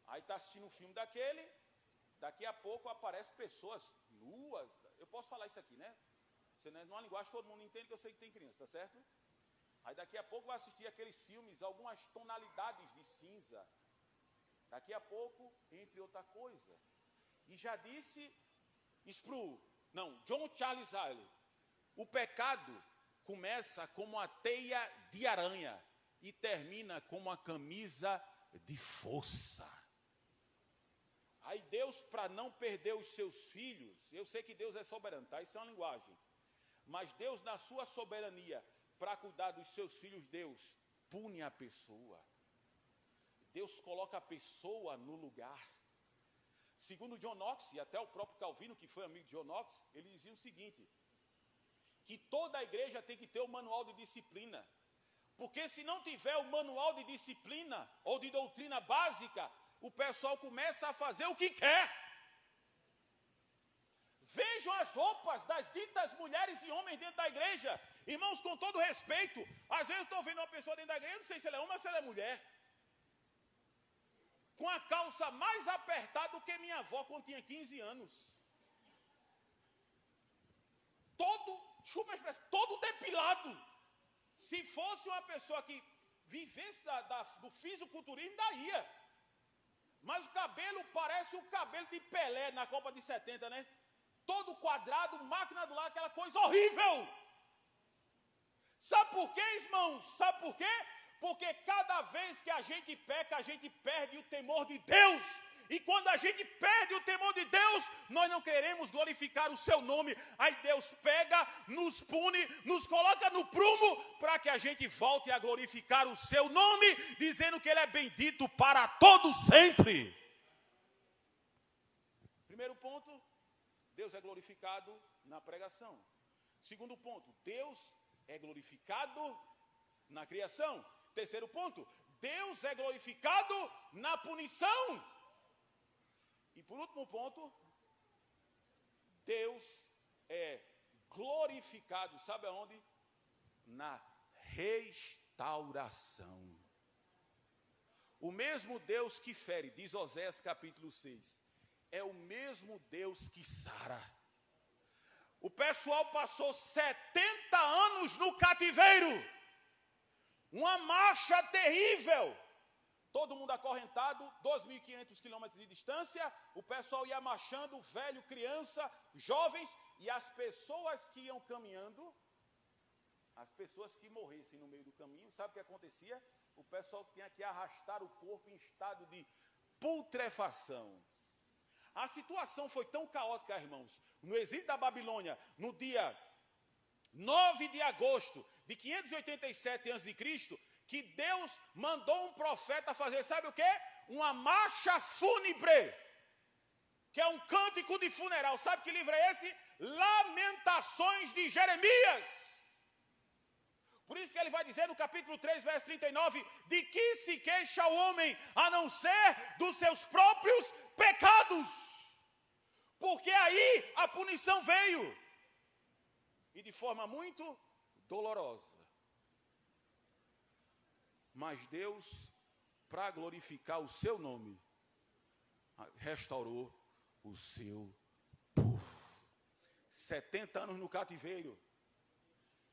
Aí está assistindo um filme daquele, daqui a pouco aparecem pessoas nuas. Eu posso falar isso aqui, né? Numa linguagem que todo mundo entende, que eu sei que tem criança, tá certo? Aí daqui a pouco vai assistir aqueles filmes, algumas tonalidades de cinza. Daqui a pouco, entre outra coisa. E já disse John Charles Riley, o pecado começa como uma teia de aranha e termina como uma camisa de força. Aí Deus, para não perder os seus filhos, eu sei que Deus é soberano, tá? Isso é uma linguagem. Mas Deus, na sua soberania, para cuidar dos seus filhos, Deus pune a pessoa. Deus coloca a pessoa no lugar. Segundo John Knox, e até o próprio Calvino, que foi amigo de John Knox, ele dizia o seguinte, que toda a igreja tem que ter o manual de disciplina. Porque se não tiver o manual de disciplina ou de doutrina básica, o pessoal começa a fazer o que quer. Vejam as roupas das ditas mulheres e homens dentro da igreja. Irmãos, com todo respeito, às vezes eu estou vendo uma pessoa dentro da igreja, não sei se ela é homem ou se ela é mulher, com a calça mais apertada do que minha avó quando tinha 15 anos. Todo depilado. Se fosse uma pessoa que vivesse do fisiculturismo, daí. Mas o cabelo parece o cabelo de Pelé na Copa de 70, né? Todo quadrado, máquina do lado, aquela coisa horrível. Sabe por quê, irmãos? Sabe por quê? Porque cada vez que a gente peca, a gente perde o temor de Deus. E quando a gente perde o temor de Deus, nós não queremos glorificar o seu nome. Aí Deus pega, nos pune, nos coloca no prumo, para que a gente volte a glorificar o seu nome, dizendo que ele é bendito para todo sempre. Primeiro ponto, Deus é glorificado na pregação. Segundo ponto, Deus é glorificado na criação. Terceiro ponto, Deus é glorificado na punição. E por último ponto, Deus é glorificado, sabe aonde? Na restauração. O mesmo Deus que fere, diz Oséias capítulo 6, é o mesmo Deus que sara. O pessoal passou 70 anos no cativeiro, uma marcha terrível, todo mundo acorrentado, 2.500 quilômetros de distância, o pessoal ia marchando, velho, criança, jovens, e as pessoas que iam caminhando, as pessoas que morressem no meio do caminho, sabe o que acontecia? O pessoal tinha que arrastar o corpo em estado de putrefação. A situação foi tão caótica, irmãos, no exílio da Babilônia, no dia 9 de agosto de 587 a.C., que Deus mandou um profeta fazer, sabe o quê? Uma marcha fúnebre, que é um cântico de funeral. Sabe que livro é esse? Lamentações de Jeremias. Por isso que ele vai dizer no capítulo 3, verso 39, de que se queixa o homem, a não ser dos seus próprios pecados. Porque aí a punição veio, e de forma muito dolorosa. Mas Deus, para glorificar o seu nome, restaurou o seu povo. 70 anos no cativeiro,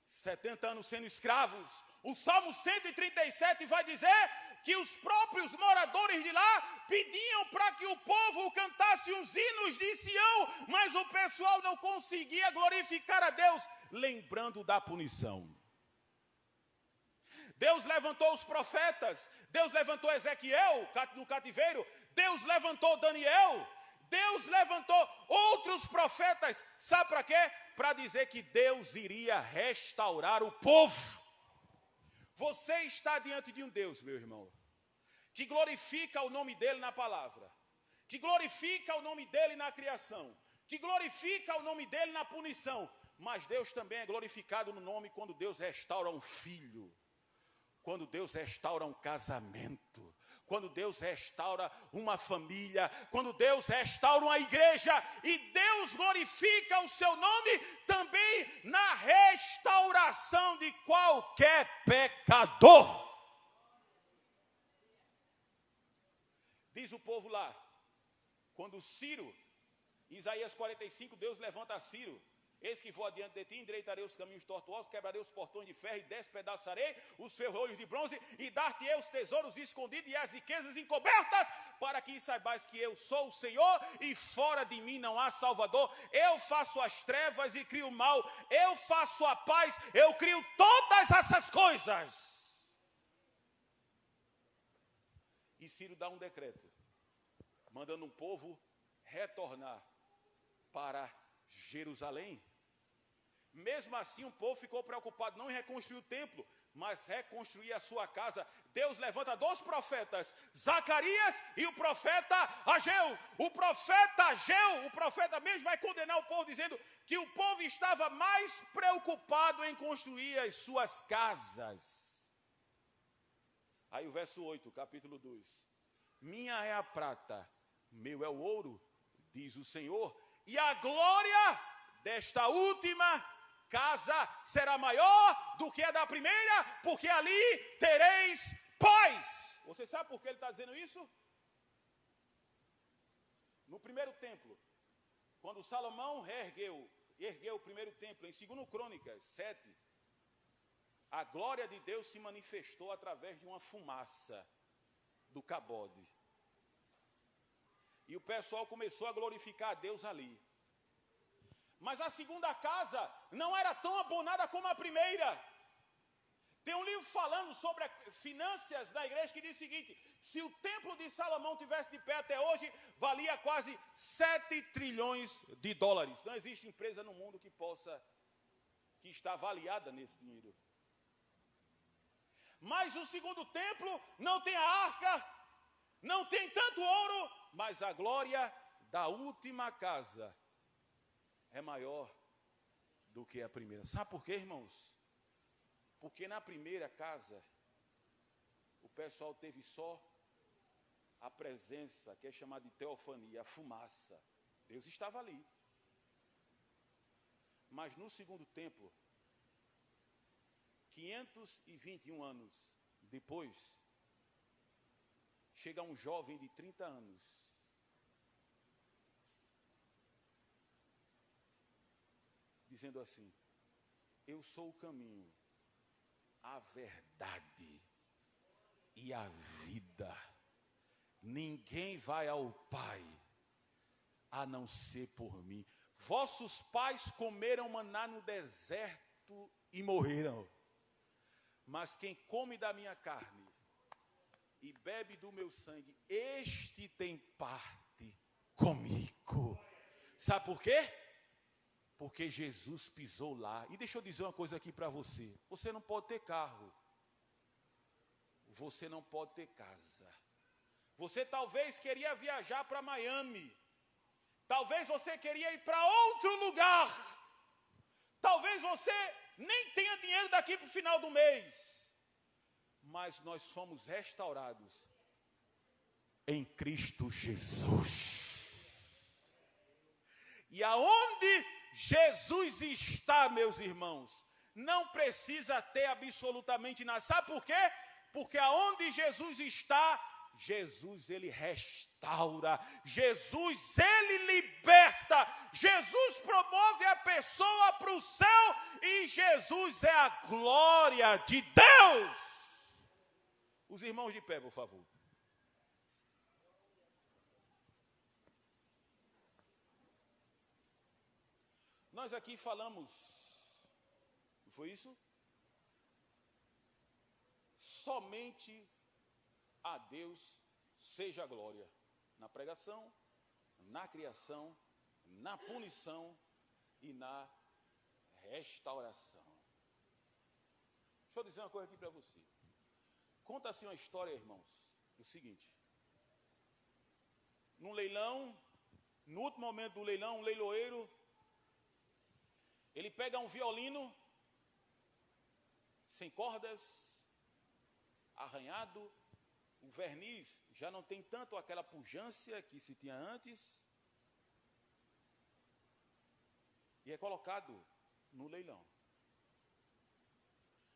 70 anos sendo escravos. O Salmo 137 vai dizer que os próprios moradores de lá pediam para que o povo cantasse uns hinos de Sião, mas o pessoal não conseguia glorificar a Deus, lembrando da punição. Deus levantou os profetas, Deus levantou Ezequiel no cativeiro, Deus levantou Daniel, Deus levantou outros profetas, sabe para quê? Para dizer que Deus iria restaurar o povo. Você está diante de um Deus, meu irmão, que glorifica o nome dele na palavra, que glorifica o nome dele na criação, que glorifica o nome dele na punição, mas Deus também é glorificado no nome quando Deus restaura um filho, quando Deus restaura um casamento, quando Deus restaura uma família, quando Deus restaura uma igreja, e Deus glorifica o seu nome também na restauração de qualquer pecador. Diz o povo lá, quando Ciro, Isaías 45, Deus levanta Ciro: eis que vou adiante de ti, endireitarei os caminhos tortuosos, quebrarei os portões de ferro e despedaçarei os ferrolhos de bronze, e dar-te-ei os tesouros escondidos e as riquezas encobertas, para que saibais que eu sou o Senhor, e fora de mim não há Salvador. Eu faço as trevas e crio o mal, eu faço a paz, eu crio todas essas coisas. E Ciro dá um decreto, mandando um povo retornar para Jerusalém. Mesmo assim, o povo ficou preocupado não em reconstruir o templo, mas reconstruir a sua casa. Deus levanta 2 profetas, Zacarias e o profeta Ageu. O profeta Ageu, o profeta mesmo, vai condenar o povo, dizendo que o povo estava mais preocupado em construir as suas casas. Aí o verso 8, capítulo 2. Minha é a prata, meu é o ouro, diz o Senhor, e a glória desta última casa será maior do que a da primeira, porque ali tereis paz. Você sabe por que ele está dizendo isso? No primeiro templo, quando Salomão ergueu o primeiro templo, em 2 Crônicas 7, a glória de Deus se manifestou através de uma fumaça do cabode. E o pessoal começou a glorificar a Deus ali. Mas a segunda casa não era tão abonada como a primeira. Tem um livro falando sobre as finanças da igreja que diz o seguinte: se o templo de Salomão tivesse de pé até hoje, valia quase 7 trilhões de dólares. Não existe empresa no mundo que está avaliada nesse dinheiro. Mas o segundo templo não tem a arca, não tem tanto ouro, mas a glória da última casa é maior do que a primeira. Sabe por quê, irmãos? Porque na primeira casa, o pessoal teve só a presença, que é chamada de teofania, a fumaça. Deus estava ali. Mas no segundo templo, 521 anos depois, chega um jovem de 30 anos, dizendo assim: eu sou o caminho, a verdade e a vida. Ninguém vai ao Pai a não ser por mim. Vossos pais comeram maná no deserto e morreram. Mas quem come da minha carne e bebe do meu sangue, este tem parte comigo. Sabe por quê? Porque Jesus pisou lá. E deixa eu dizer uma coisa aqui para você. Você não pode ter carro. Você não pode ter casa. Você talvez queria viajar para Miami. Talvez você queria ir para outro lugar. Talvez você nem tenha dinheiro daqui para o final do mês. Mas nós somos restaurados em Cristo Jesus. E aonde Jesus está, meus irmãos, não precisa ter absolutamente nada. Sabe por quê? Porque aonde Jesus está, Jesus, ele restaura, Jesus, ele liberta, Jesus promove a pessoa para o céu e Jesus é a glória de Deus. Os irmãos de pé, por favor. Nós aqui falamos, não foi isso? Somente a Deus seja a glória, na pregação, na criação, na punição e na restauração. Deixa eu dizer uma coisa aqui para você. Conta-se uma história, irmãos, o seguinte: num leilão, no último momento do leilão, um leiloeiro, ele pega um violino sem cordas, arranhado, o verniz já não tem tanto aquela pujança que se tinha antes, e é colocado no leilão.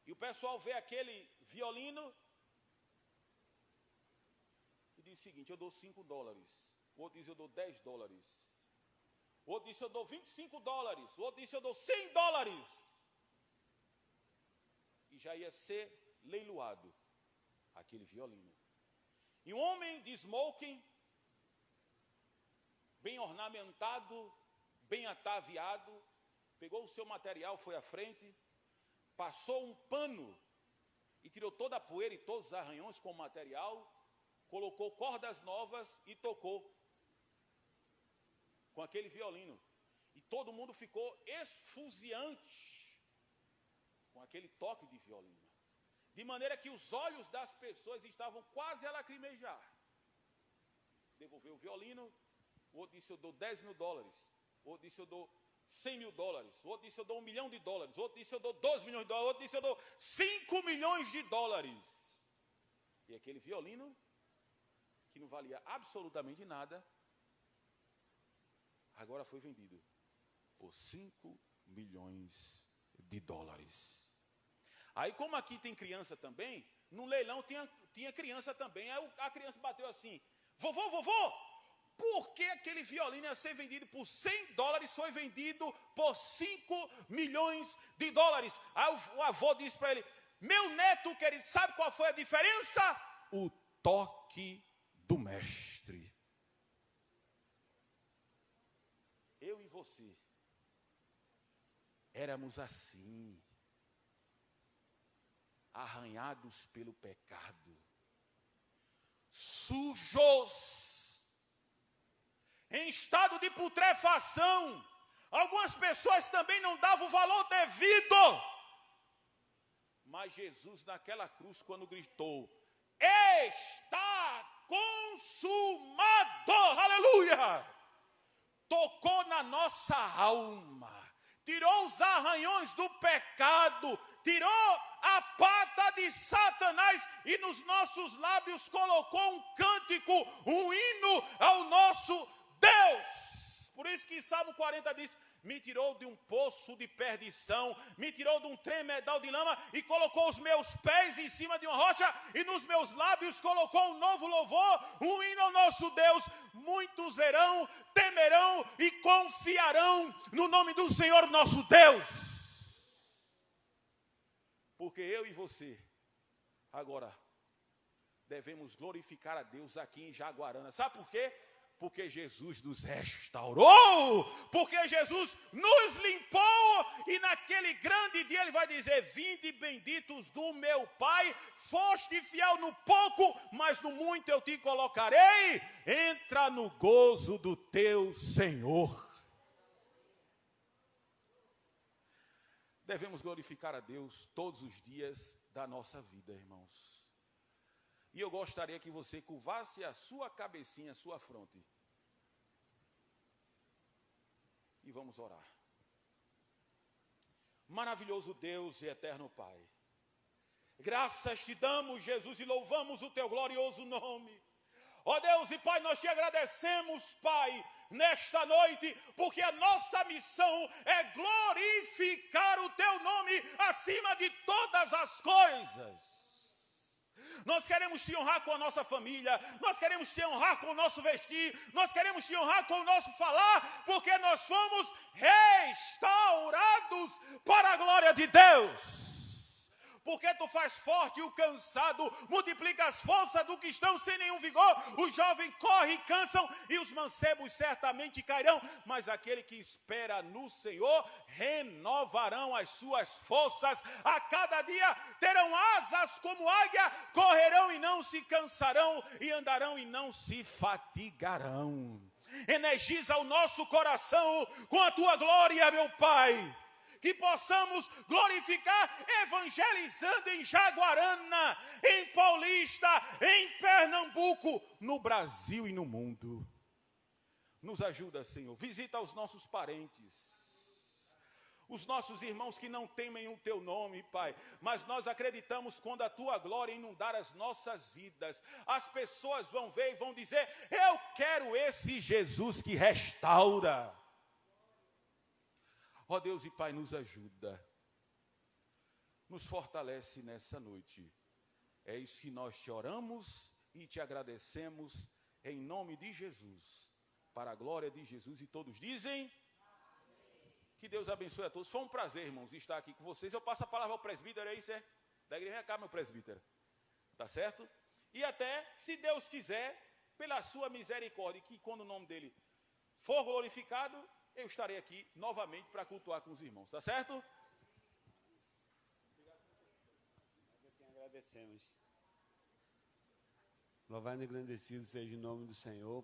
E o pessoal vê aquele violino e diz o seguinte: eu dou $5. O outro diz: eu dou $10. O outro disse: eu dou $25. O outro disse: eu dou $100. E já ia ser leiloado aquele violino. E um homem de smoking, bem ornamentado, bem ataviado, pegou o seu material, foi à frente, passou um pano e tirou toda a poeira e todos os arranhões com o material, colocou cordas novas e tocou com aquele violino. E todo mundo ficou esfuziante com aquele toque de violino. de maneira que os olhos das pessoas estavam quase a lacrimejar. Devolveu o violino, o outro disse, eu dou $10.000, o outro disse, eu dou $100.000, o outro disse, eu dou $1 milhão, o outro disse, eu dou $12 milhões, o outro disse, eu dou $5 milhões. E aquele violino, que não valia absolutamente nada, agora foi vendido por $5 milhões. Aí, como aqui tem criança também, no leilão tinha criança também. Aí a criança bateu assim, vovô, por que aquele violino ia ser vendido por $100, foi vendido por $5 milhões? Aí o avô disse para ele, meu neto querido, sabe qual foi a diferença? O toque do mestre. Eu e você éramos assim, arranhados pelo pecado, sujos, em estado de putrefação. Algumas pessoas também não davam o valor devido. Mas Jesus naquela cruz, quando gritou, está consumado, aleluia, tocou na nossa alma, tirou os arranhões do pecado, tirou a pata de Satanás e nos nossos lábios colocou um cântico, um hino ao nosso Deus. Por isso que Salmo 40 diz, me tirou de um poço de perdição, me tirou de um tremedal de lama e colocou os meus pés em cima de uma rocha e nos meus lábios colocou um novo louvor, um hino ao nosso Deus. Muitos verão, temerão e confiarão no nome do Senhor nosso Deus. Porque eu e você, agora, devemos glorificar a Deus aqui em Jaguarana. Sabe por quê? Porque Jesus nos restaurou, porque Jesus nos limpou, e naquele grande dia Ele vai dizer, vinde benditos do meu Pai, foste fiel no pouco, mas no muito eu te colocarei, entra no gozo do teu Senhor. Devemos glorificar a Deus todos os dias da nossa vida, irmãos. E eu gostaria que você curvasse a sua cabecinha, a sua fronte. E vamos orar. Maravilhoso Deus e eterno Pai, graças te damos, Jesus, e louvamos o teu glorioso nome. Ó Deus e Pai, nós te agradecemos, Pai, nesta noite, porque a nossa missão é glorificar o teu nome acima de todas as coisas. Nós queremos te honrar com a nossa família, nós queremos te honrar com o nosso vestir, nós queremos te honrar com o nosso falar, porque nós fomos restaurados para a glória de Deus. Porque tu faz forte o cansado, multiplica as forças do que estão sem nenhum vigor. Os jovens correm e cansam, e os mancebos certamente cairão. Mas aquele que espera no Senhor, renovarão as suas forças. A cada dia terão asas como águia, correrão e não se cansarão, e andarão e não se fatigarão. Energiza o nosso coração com a tua glória, meu Pai. Que possamos glorificar evangelizando em Jaguarana, em Paulista, em Pernambuco, no Brasil e no mundo. Nos ajuda, Senhor. Visita os nossos parentes, os nossos irmãos que não temem o teu nome, Pai. Mas nós acreditamos quando a tua glória inundar as nossas vidas, as pessoas vão ver e vão dizer, eu quero esse Jesus que restaura. Ó Deus e Pai, nos ajuda, nos fortalece nessa noite. É isso que nós te oramos e te agradecemos em nome de Jesus, para a glória de Jesus. E todos dizem, amém. Que Deus abençoe a todos. Foi um prazer, irmãos, estar aqui com vocês. Eu passo a palavra ao presbítero, é isso, é? Da igreja, vem cá, meu presbítero. Tá certo? E até, se Deus quiser, pela sua misericórdia, que quando o nome dele for glorificado, eu estarei aqui novamente para cultuar com os irmãos, tá certo? Nós aqui agradecemos. Louvado e engrandecido seja o nome do Senhor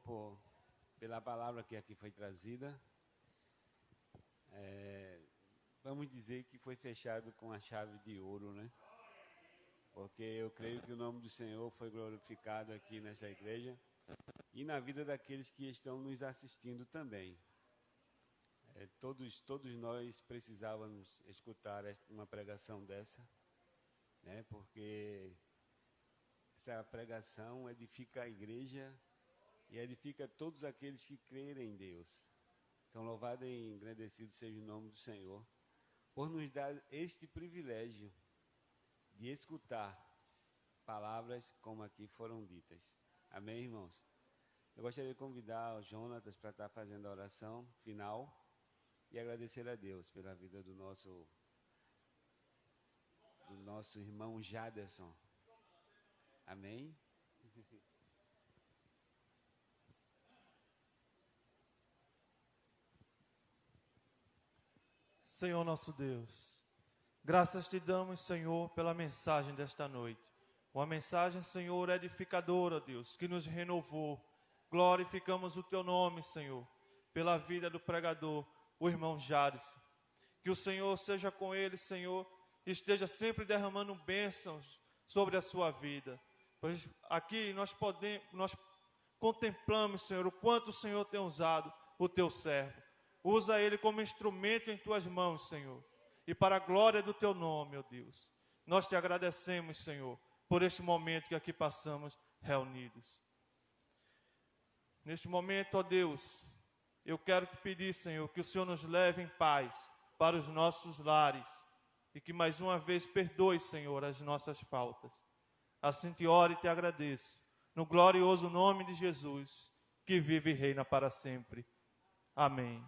pela palavra que aqui foi trazida. Vamos dizer que foi fechado com a chave de ouro, né? Porque porque eu creio que o nome do Senhor foi glorificado aqui nessa igreja e na vida daqueles que estão nos assistindo também. Todos nós precisávamos escutar uma pregação dessa, né? Porque essa pregação edifica a igreja e edifica todos aqueles que crerem em Deus. Então, louvado e engrandecido seja o nome do Senhor, por nos dar este privilégio de escutar palavras como aqui foram ditas. Amém, irmãos? Eu gostaria de convidar o Jonatas para estar fazendo a oração final e agradecer a Deus pela vida do nosso irmão Jaderson. Amém? Senhor nosso Deus, graças te damos, Senhor, pela mensagem desta noite. Uma mensagem, Senhor, edificadora, Deus, que nos renovou. Glorificamos o teu nome, Senhor, pela vida do pregador, o irmão Jaderson. Que o Senhor seja com ele, Senhor, e esteja sempre derramando bênçãos sobre a sua vida. Pois aqui nós contemplamos, Senhor, o quanto o Senhor tem usado o teu servo. Usa ele como instrumento em tuas mãos, Senhor. E para a glória do teu nome, ó Deus. Nós te agradecemos, Senhor, por este momento que aqui passamos reunidos. Neste momento, ó Deus, eu quero te pedir, Senhor, que o Senhor nos leve em paz para os nossos lares. E que mais uma vez perdoe, Senhor, as nossas faltas. Assim te oro e te agradeço. No glorioso nome de Jesus, que vive e reina para sempre. Amém.